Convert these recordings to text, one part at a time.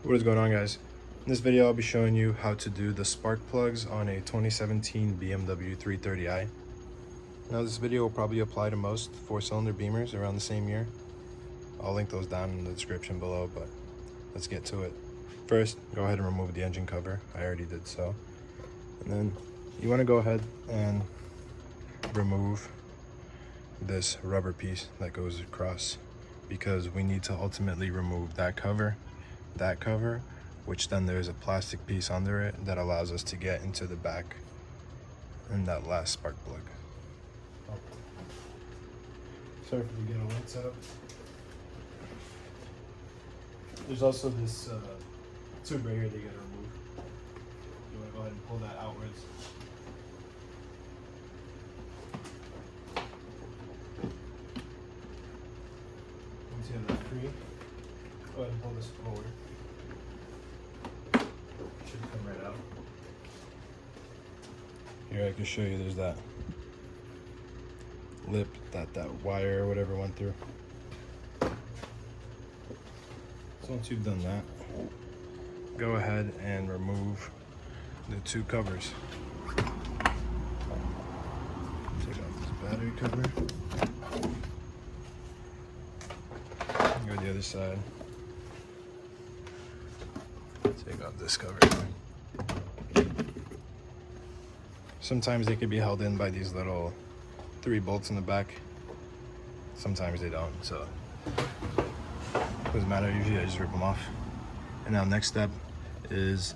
What is going on, guys? In this video I'll be showing you how to do the spark plugs on a 2017 BMW 330i. Now this video will probably apply to most 4-cylinder Beamers around the same year. I'll link those down in the description below, but let's get to it. First, go ahead and remove the engine cover. I already did so. And then you want to go ahead and remove this rubber piece that goes across, because we need to ultimately remove that cover, which then there's a plastic piece under it that allows us to get into the back and that last spark plug. Oh. Sorry for the ghetto light setup. There's also this tube right here that you gotta remove. You wanna go ahead and pull that outwards. Once you have that free, go ahead and pull this forward. Should come right out. Here I can show you, there's that lip that wire or whatever went through. So once you've done that, go ahead and remove the two covers. Take out this battery cover. Go to the other side. Take out this cover. Sometimes they could be held in by these little 3 bolts in the back. Sometimes they don't, so doesn't matter. Usually I just rip them off. And now next step is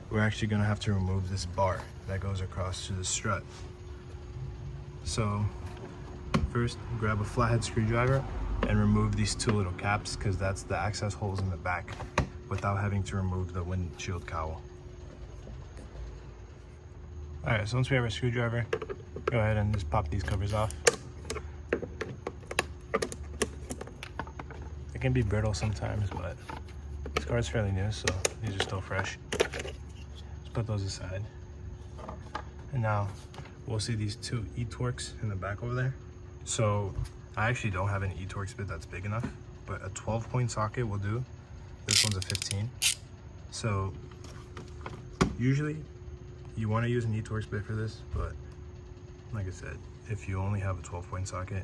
we're actually gonna have to remove this bar that goes across to the strut. So first, grab a flathead screwdriver and remove these 2 little caps, because that's the access holes in the back, without having to remove the windshield cowl. All right, so once we have our screwdriver, go ahead and just pop these covers off. It can be brittle sometimes, but this car's fairly new, so these are still fresh. Just put those aside. And now we'll see these 2 E-Torques in the back over there. So I actually don't have an E-Torque bit that's big enough, but a 12-point socket will do. This one's a 15. So usually you want to use an E-Torque bit for this, but like I said, if you only have a 12-point socket,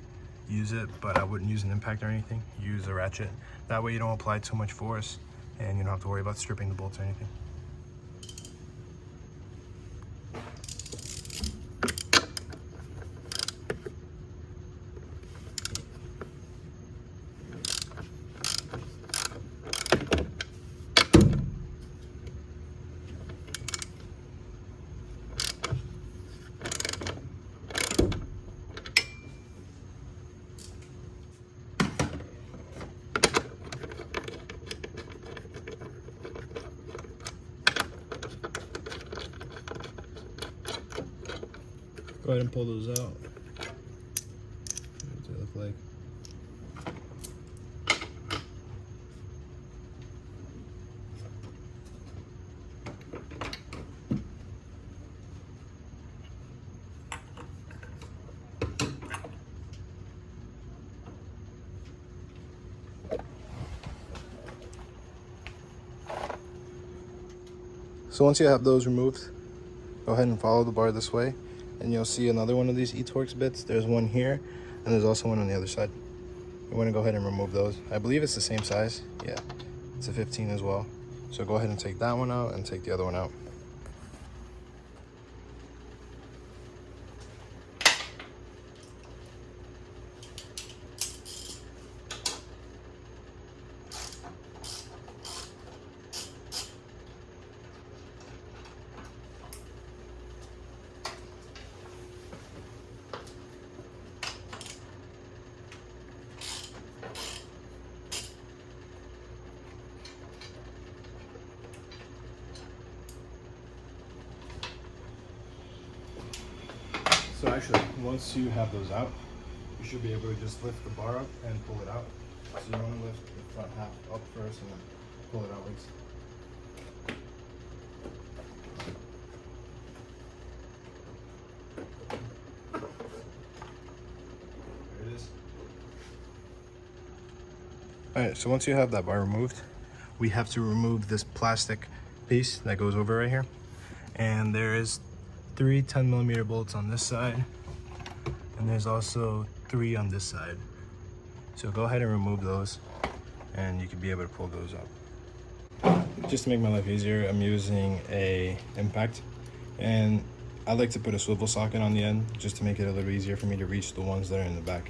use it, but I wouldn't use an impact or anything. Use a ratchet. That way you don't apply too much force and you don't have to worry about stripping the bolts or anything. Go ahead and pull those out. What do they look like? So once you have those removed, go ahead and follow the bar this way, and you'll see another one of these E-Torque bits. There's one here, and there's also one on the other side. You want to go ahead and remove those. I believe it's the same size. Yeah, it's a 15 as well. So go ahead and take that one out and take the other one out. So actually, once you have those out, you should be able to just lift the bar up and pull it out. So you want to lift the front half up first and then pull it outwards. There it is. Alright, so once you have that bar removed, we have to remove this plastic piece that goes over right here. And there is 3 10mm bolts on this side, and there's also 3 on this side. So go ahead and remove those, and you can be able to pull those up. Just to make my life easier, I'm using a impact, and I like to put a swivel socket on the end just to make it a little easier for me to reach the ones that are in the back.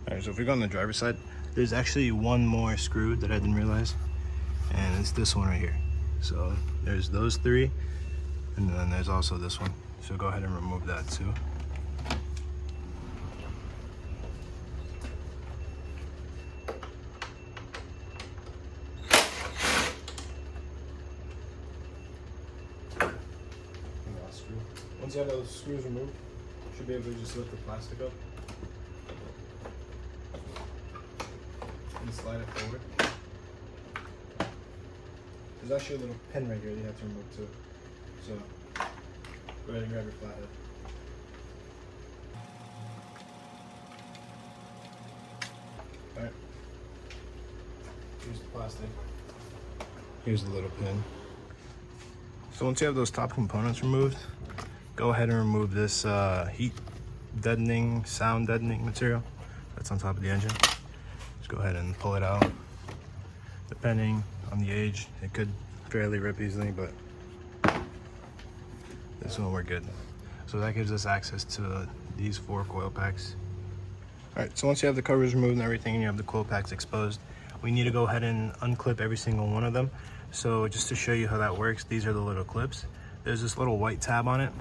Alright, so if we go on the driver's side, there's actually one more screw that I didn't realize, and it's this one right here. So there's those 3, and then there's also this one. So go ahead and remove that too. Once you have those screws removed, you should be able to just lift the plastic up and slide it forward. There's actually a little pin right here that you have to remove too. So go ahead and grab your flathead. Alright. Here's the plastic. Here's the little pin. So once you have those top components removed, go ahead and remove this heat deadening, sound deadening material that's on top of the engine. Just go ahead and pull it out. Depending on the age, it could fairly rip easily, but this one we're good. So that gives us access to these 4 coil packs. Alright, so once you have the covers removed and everything and you have the coil packs exposed, we need to go ahead and unclip every single one of them. So just to show you how that works, these are the little clips. There's this little white tab on it.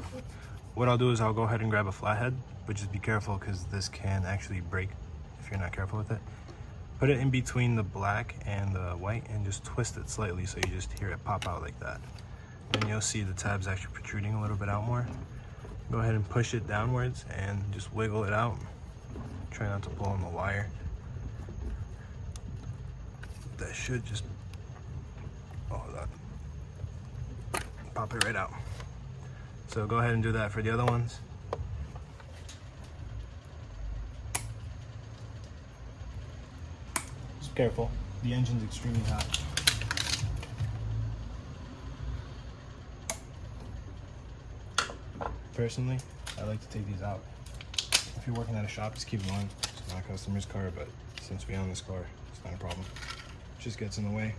What I'll do is I'll go ahead and grab a flathead, but just be careful because this can actually break if you're not careful with it. Put it in between the black and the white and just twist it slightly so you just hear it pop out like that. Then you'll see the tabs actually protruding a little bit out more. Go ahead and push it downwards and just wiggle it out. Try not to pull on the wire. That should just, pop it right out. So go ahead and do that for the other ones. Just careful, the engine's extremely hot. Personally, I like to take these out. If you're working at a shop, just keep going. It's not a customer's car, but since we own this car, it's not a problem. It just gets in the way.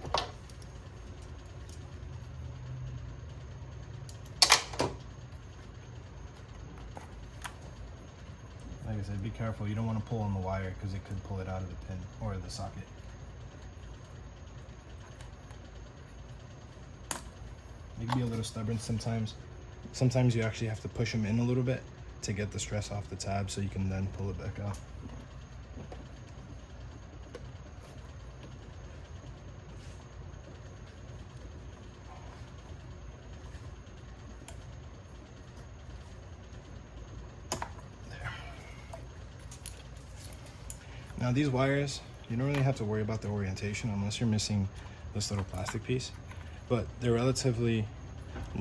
Like I said, be careful. You don't want to pull on the wire because it could pull it out of the pin or the socket. You can be a little stubborn sometimes. Sometimes you actually have to push them in a little bit to get the stress off the tab so you can then pull it back out. Now these wires, you don't really have to worry about the orientation unless you're missing this little plastic piece, but they're relatively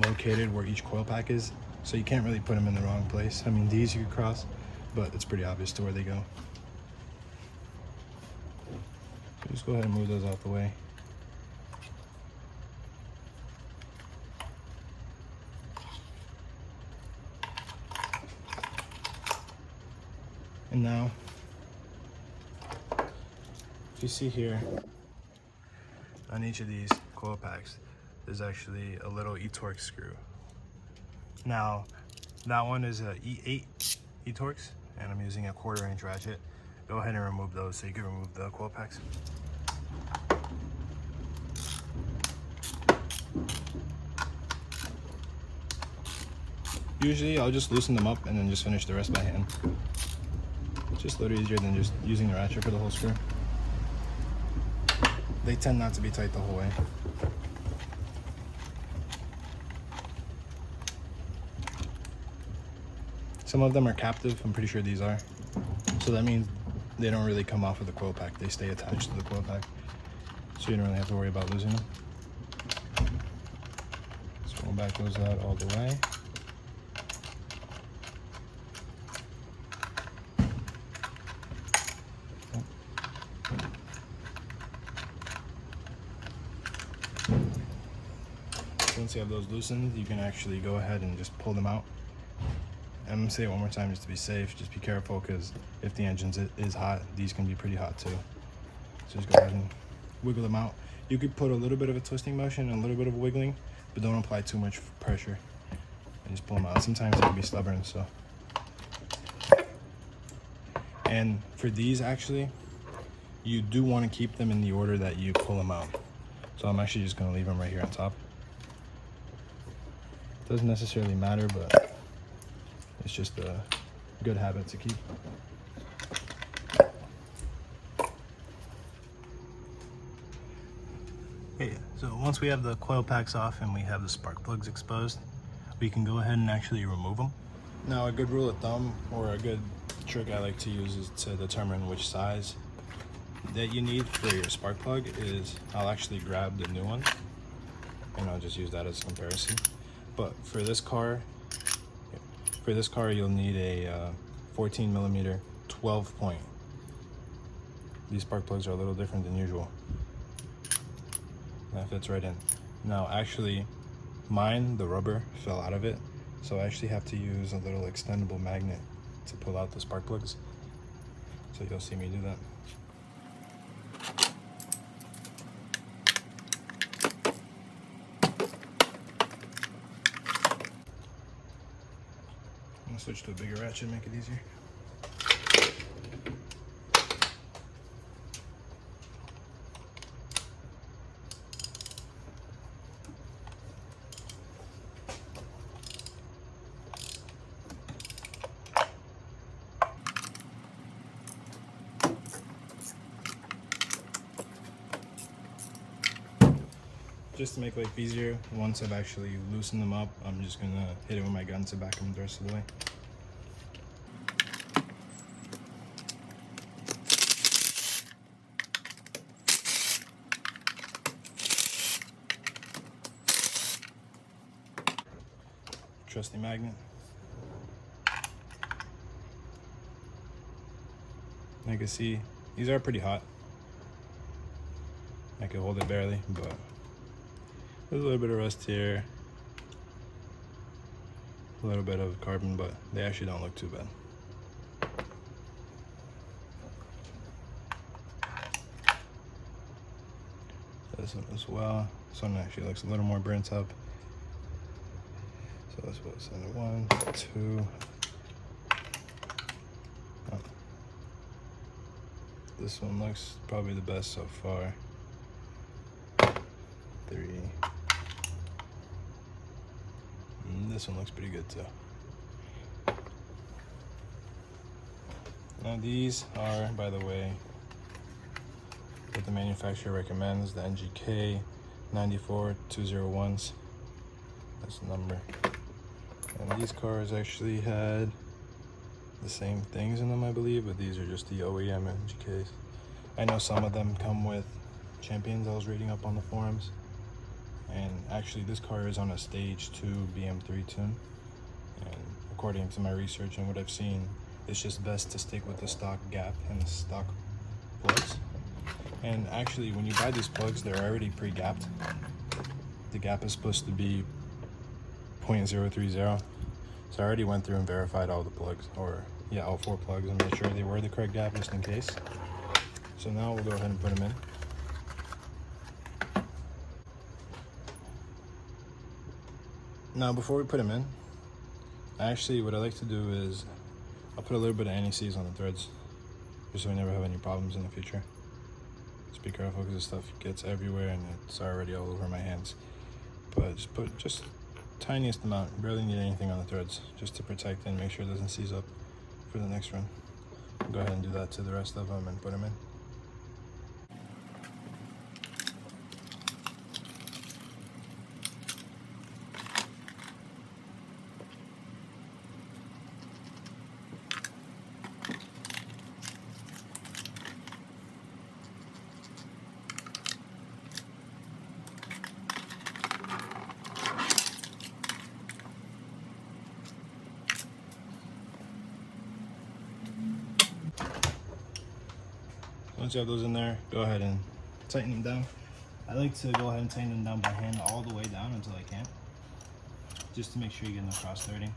located where each coil pack is, so you can't really put them in the wrong place. I mean, these you could cross, but it's pretty obvious to where they go. So just go ahead and move those out the way. And now, you see here on each of these coil packs there's actually a little e-torque screw. Now that one is a E8 e-torques and I'm using a 1/4 inch ratchet. Go ahead and remove those so you can remove the coil packs. Usually I'll just loosen them up and then just finish the rest by hand. Just a little easier than just using the ratchet for the whole screw. They tend not to be tight the whole way. Some of them are captive, I'm pretty sure these are. So that means they don't really come off of the coil pack, they stay attached to the coil pack. So you don't really have to worry about losing them. So we'll back those out all the way. Once you have those loosened, you can actually go ahead and just pull them out. I'm gonna say it one more time just to be safe. Just be careful, because if the engine is hot, these can be pretty hot too. So just go ahead and wiggle them out. You could put a little bit of a twisting motion and a little bit of wiggling, but don't apply too much pressure. And just pull them out. Sometimes they can be stubborn, so. And for these, actually, you do want to keep them in the order that you pull them out. So I'm actually just gonna leave them right here on top. Doesn't necessarily matter, but it's just a good habit to keep. Okay, so once we have the coil packs off and we have the spark plugs exposed, we can go ahead and actually remove them. Now, a good rule of thumb, or a good trick I like to use, is to determine which size that you need for your spark plug is I'll actually grab the new one and I'll just use that as a comparison. But for this car you'll need a 14 millimeter 12 point. These spark plugs are a little different than usual. That fits right in. Now actually mine, the rubber fell out of it, so I actually have to use a little extendable magnet to pull out the spark plugs. So you'll see me do that. I'm gonna switch to a bigger ratchet, make it easier. Just to make life easier, once I've actually loosened them up, I'm just gonna hit it with my gun to back them the rest of the way. Trusty magnet. You can see, these are pretty hot. I can hold it barely, but there's a little bit of rust here, a little bit of carbon, but they actually don't look too bad. This one as well. This one actually looks a little more burnt up. So that's what's in it. 1, 2. Oh. This one looks probably the best so far. 3. This one looks pretty good too. Now these are, by the way, what the manufacturer recommends, the NGK 94201s. That's the number. And these cars actually had the same things in them, I believe, but these are just the OEM NGKs. I know some of them come with Champions. I was reading up on the forums. And actually this car is on a stage 2 BMW 3 tune, and according to my research and what I've seen, it's just best to stick with the stock gap and the stock plugs. And actually when you buy these plugs, they're already pre-gapped. The gap is supposed to be 0.030, so I already went through and verified all the plugs, or yeah, all 4 plugs, and made sure they were the correct gap just in case. So now we'll go ahead and put them in. Now before we put them in, actually what I like to do is I'll put a little bit of anti-seize on the threads, just so we never have any problems in the future. Just be careful because this stuff gets everywhere and it's already all over my hands. But just put just tiniest amount, barely need anything on the threads, just to protect and make sure it doesn't seize up for the next run. I'll go ahead and do that to the rest of them and put them in. Once you have those in there, go ahead and tighten them down. I like to go ahead and tighten them down by hand all the way down until I can't, just to make sure you get no cross-threading.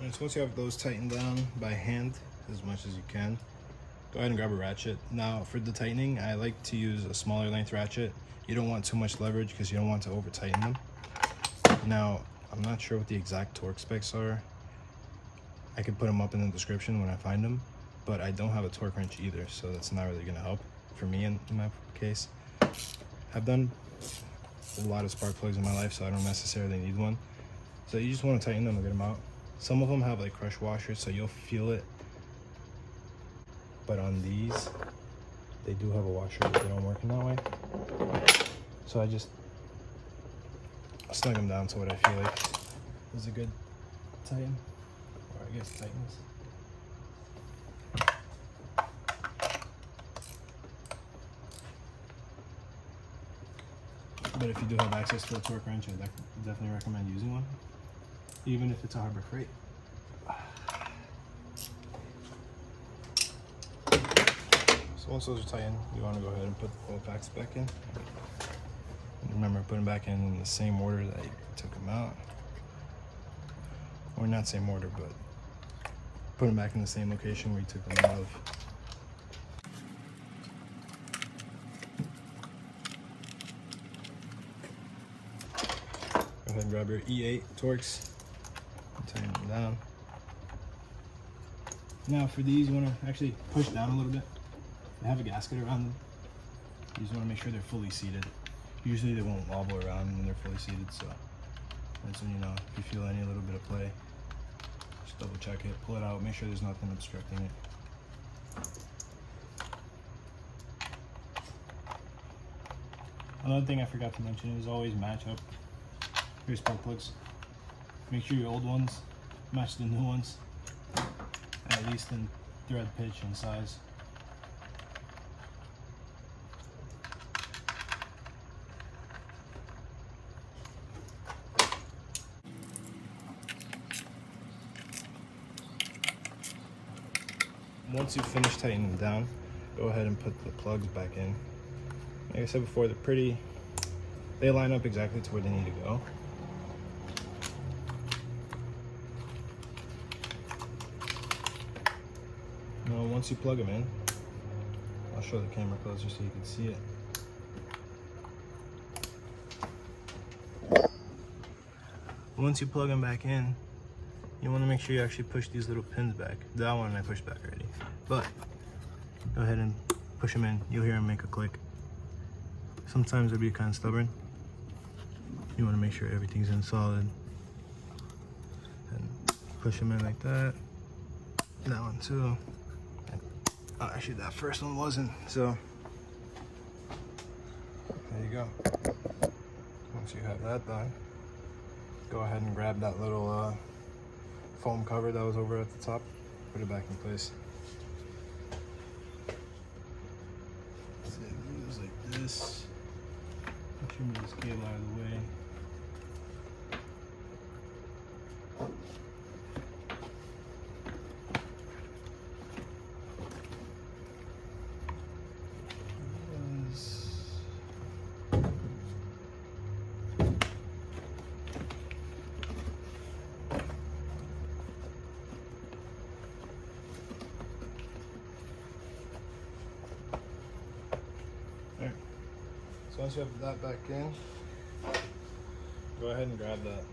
And so once you have those tightened down by hand as much as you can, go ahead and grab a ratchet. Now for the tightening, I like to use a smaller length ratchet. You don't want too much leverage because you don't want to over tighten them. Now, I'm not sure what the exact torque specs are. I could put them up in the description when I find them, but I don't have a torque wrench either, so that's not really gonna help for me in my case. I've done a lot of spark plugs in my life, so I don't necessarily need one. So you just want to tighten them and get them out. Some of them have like crush washers, so you'll feel it. But on these, they do have a washer, but they don't work in that way. So I just snug them down to what I feel like is a good tighten, or I guess tightness. But if you do have access to a torque wrench, I definitely recommend using one, even if it's a Harbor Freight. So once those are tightened, you want to go ahead and put the coil packs back in. And remember, put them back in the same order that you took them out. Or not same order, but put them back in the same location where you took them out of. Go ahead and grab your E8 Torx and tighten them down. Now for these, you want to actually push down a little bit. They have a gasket around them. You just want to make sure they're fully seated. Usually they won't wobble around when they're fully seated, so that's when you know. If you feel any little bit of play, just double check it, pull it out, make sure there's nothing obstructing it. Another thing I forgot to mention is always match up your spark plugs. Make sure your old ones match the new ones, at least in thread pitch and size. Once you finish tightening them down, go ahead and put the plugs back in. Like I said before, they line up exactly to where they need to go. Now once you plug them in, I'll show the camera closer so you can see it. Once you plug them back in, you want to make sure you actually push these little pins back. That one I pushed back already. But go ahead and push them in. You'll hear them make a click. Sometimes they'll be kind of stubborn. You want to make sure everything's in solid. And push them in like that. That one too. And, oh, actually that first one wasn't, so there you go. Once you have that done, go ahead and grab that little foam cover that was over at the top, put it back in place. So it moves like this. Make sure you move this cable out of the way. So once you have that back in, go ahead and grab that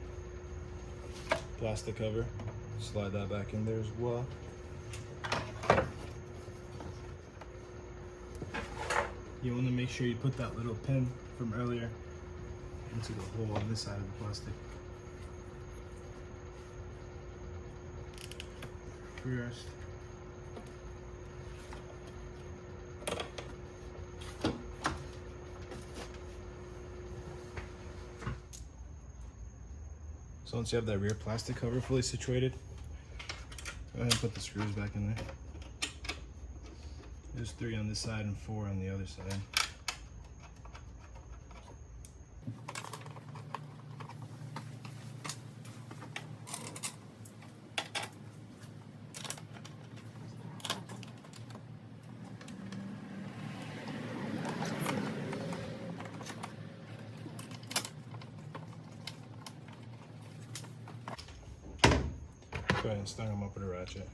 plastic cover, slide that back in there as well. You want to make sure you put that little pin from earlier into the hole on this side of the plastic. First, so once you have that rear plastic cover fully situated, go ahead and put the screws back in there. There's 3 on this side and 4 on the other side. Go ahead and stang them up with a ratchet.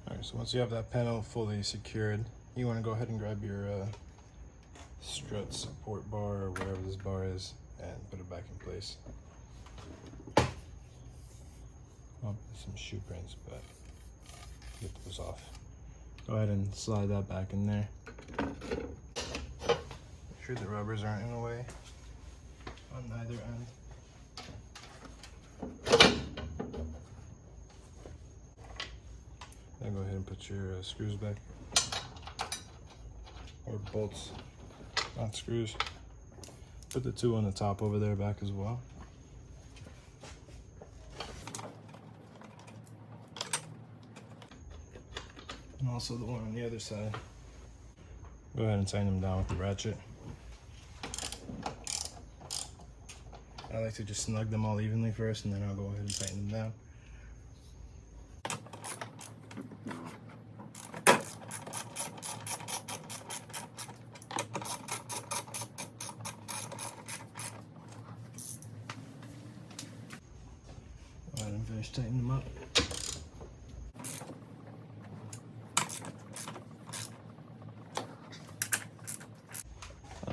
Alright, so once you have that panel fully secured, you want to go ahead and grab your Strut support bar or whatever this bar is and put it back in place. Oh, there's some shoe prints, but get those off. Go ahead and slide that back in there. Make sure the rubbers aren't in the way on either end. Then go ahead and put your screws back, or bolts, not screws. Put the 2 on the top over there back as well. And also the one on the other side. Go ahead and tighten them down with the ratchet. I like to just snug them all evenly first, and then I'll go ahead and tighten them down. Go ahead and finish tightening them up.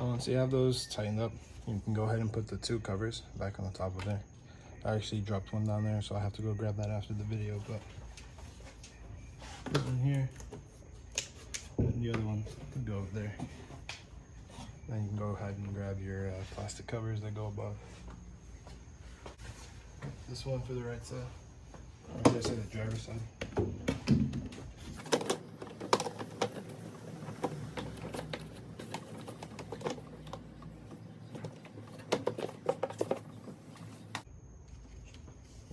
Once you have those tightened up, you can go ahead and put the 2 covers back on the top of there. I actually dropped one down there, so I have to go grab that after the video, but put one here, and the other one can go over there. Then you can go ahead and grab your plastic covers that go above. This one for the right side, or did I say the driver's side?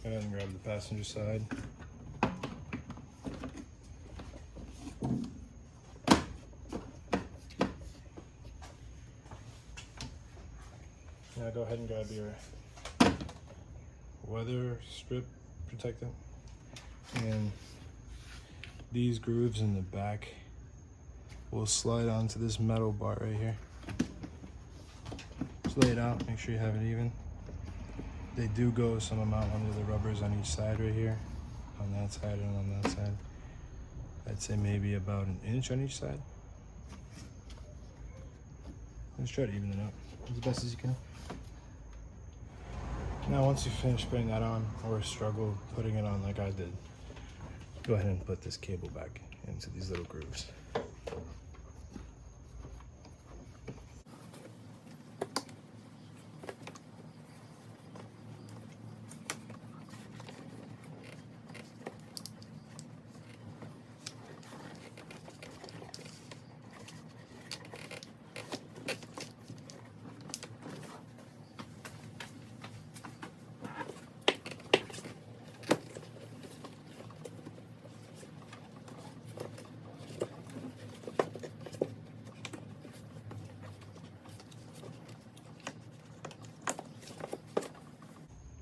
Go ahead and grab the passenger side. Now go ahead and grab your weather strip protectant. And these grooves in the back will slide onto this metal bar right here. Just lay it out, make sure you have it even. They do go some amount under the rubbers on each side right here, on that side and on that side. I'd say maybe about 1 inch on each side. Just try to even it out as best as you can. Now once you finish putting that on, or struggle putting it on like I did, go ahead and put this cable back into these little grooves.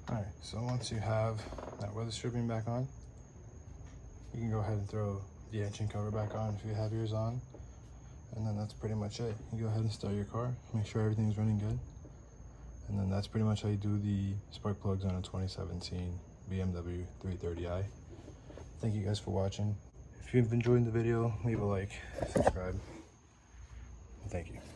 Alright, so once you have that weather stripping back on, you can go ahead and throw the engine cover back on if you have yours on. And then that's pretty much it. You go ahead and start your car, make sure everything's running good. And then that's pretty much how you do the spark plugs on a 2017 BMW 330i. Thank you guys for watching. If If you've enjoyed the video, leave a like, subscribe. Thank you.